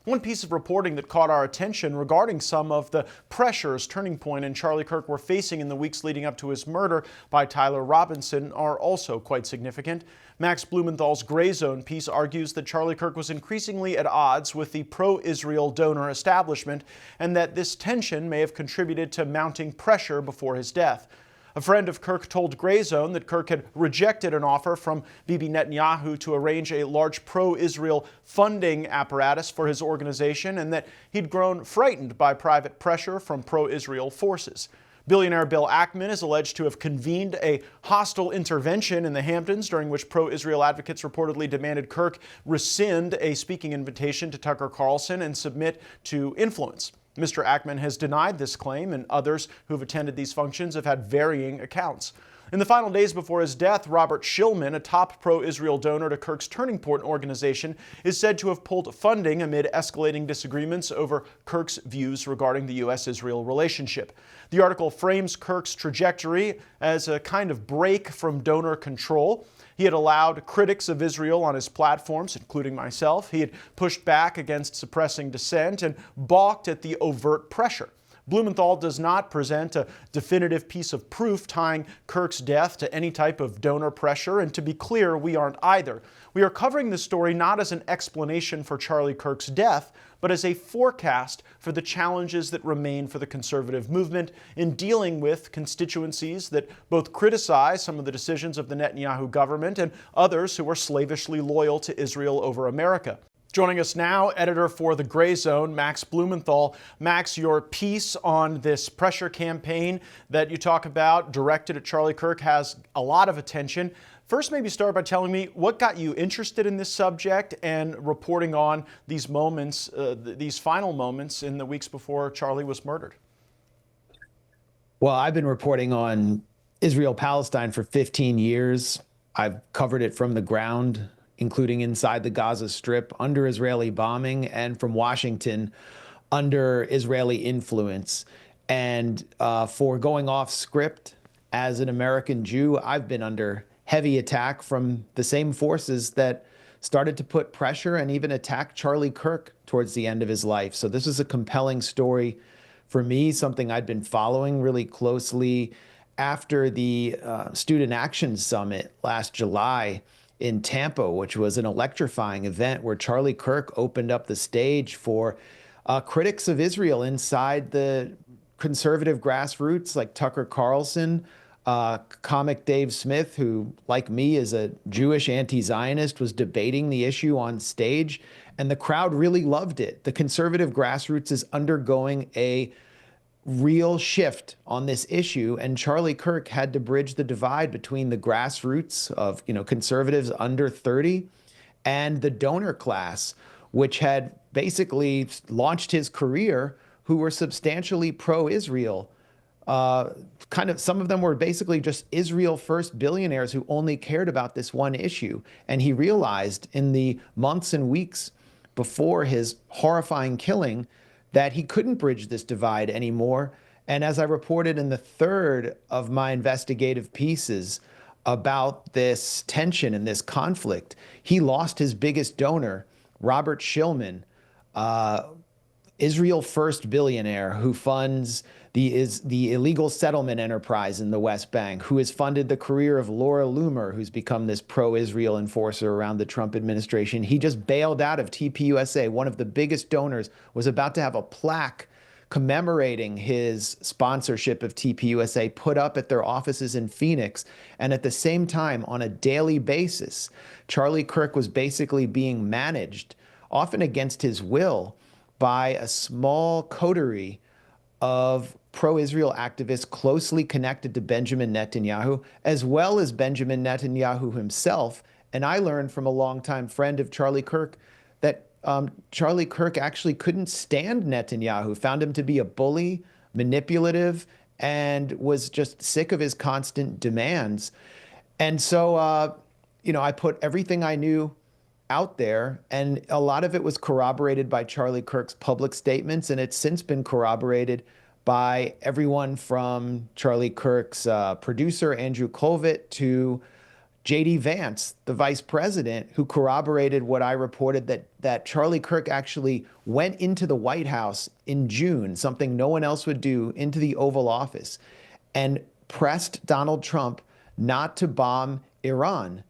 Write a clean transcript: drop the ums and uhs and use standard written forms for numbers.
One piece of reporting that caught our attention regarding some of the pressures Turning Point and Charlie Kirk were facing in the weeks leading up to his murder by Tyler Robinson are also quite significant. Max Blumenthal's Grayzone piece argues that Charlie Kirk was increasingly at odds with the pro-Israel donor establishment and that this tension may have contributed to mounting pressure before his death. A friend of Kirk told Grayzone that Kirk had rejected an offer from Bibi Netanyahu to arrange a large pro-Israel funding apparatus for his organization and that he'd grown frightened by private pressure from pro-Israel forces. Billionaire Bill Ackman is alleged to have convened a hostile intervention in the Hamptons during which pro-Israel advocates reportedly demanded Kirk rescind a speaking invitation to Tucker Carlson and submit to influence. Mr. Ackman has denied this claim, and others who've attended these functions have had varying accounts. In the final days before his death, Robert Shillman, a top pro-Israel donor to Kirk's Turning Point organization, is said to have pulled funding amid escalating disagreements over Kirk's views regarding the U.S.-Israel relationship. The article frames Kirk's trajectory as a kind of break from donor control. He had allowed critics of Israel on his platforms, including myself. He had pushed back against suppressing dissent and balked at the overt pressure. Blumenthal does not present a definitive piece of proof tying Kirk's death to any type of donor pressure, and to be clear, we aren't either. We are covering this story not as an explanation for Charlie Kirk's death, but as a forecast for the challenges that remain for the conservative movement in dealing with constituencies that both criticize some of the decisions of the Netanyahu government and others who are slavishly loyal to Israel over America. Joining us now, editor for the Grayzone, Max Blumenthal. Max, your piece on this pressure campaign that you talk about directed at Charlie Kirk has a lot of attention. First, maybe start by telling me what got you interested in this subject and reporting on these moments, these final moments in the weeks before Charlie was murdered. Well, I've been reporting on Israel-Palestine for 15 years. I've covered it from the ground, including inside the Gaza Strip, under Israeli bombing, and from Washington under Israeli influence. And for going off script as an American Jew, I've been under heavy attack from the same forces that started to put pressure and even attack Charlie Kirk towards the end of his life. So this is a compelling story for me, something I'd been following really closely after the Student Action Summit last July in Tampa, which was an electrifying event where Charlie Kirk opened up the stage for critics of Israel inside the conservative grassroots like Tucker Carlson, comic Dave Smith, who, like me, is a Jewish anti-Zionist, was debating the issue on stage, and the crowd really loved it. The conservative grassroots is undergoing a real shift on this issue, and Charlie Kirk had to bridge the divide between the grassroots of, conservatives under 30 and the donor class, which had basically launched his career, who were substantially pro-Israel. Some of them were basically just Israel first billionaires who only cared about this one issue. And he realized in the months and weeks before his horrifying killing that he couldn't bridge this divide anymore. And as I reported in the third of my investigative pieces about this tension and this conflict, he lost his biggest donor, Robert Shillman, Israel first billionaire who funds the illegal settlement enterprise in the West Bank, who has funded the career of Laura Loomer, who's become this pro-Israel enforcer around the Trump administration. He just bailed out of TPUSA. One of the biggest donors was about to have a plaque commemorating his sponsorship of TPUSA put up at their offices in Phoenix. And at the same time, on a daily basis, Charlie Kirk was basically being managed, often against his will, by a small coterie of pro-Israel activists closely connected to Benjamin Netanyahu, as well as Benjamin Netanyahu himself. And I learned from a longtime friend of Charlie Kirk that Charlie Kirk actually couldn't stand Netanyahu, found him to be a bully, manipulative, and was just sick of his constant demands. And so, I put everything I knew out there, and a lot of it was corroborated by Charlie Kirk's public statements, and it's since been corroborated by everyone from Charlie Kirk's producer, Andrew Colvett, to J.D. Vance, the vice president, who corroborated what I reported, that Charlie Kirk actually went into the White House in June, something no one else would do, into the Oval Office, and pressed Donald Trump not to bomb Iran.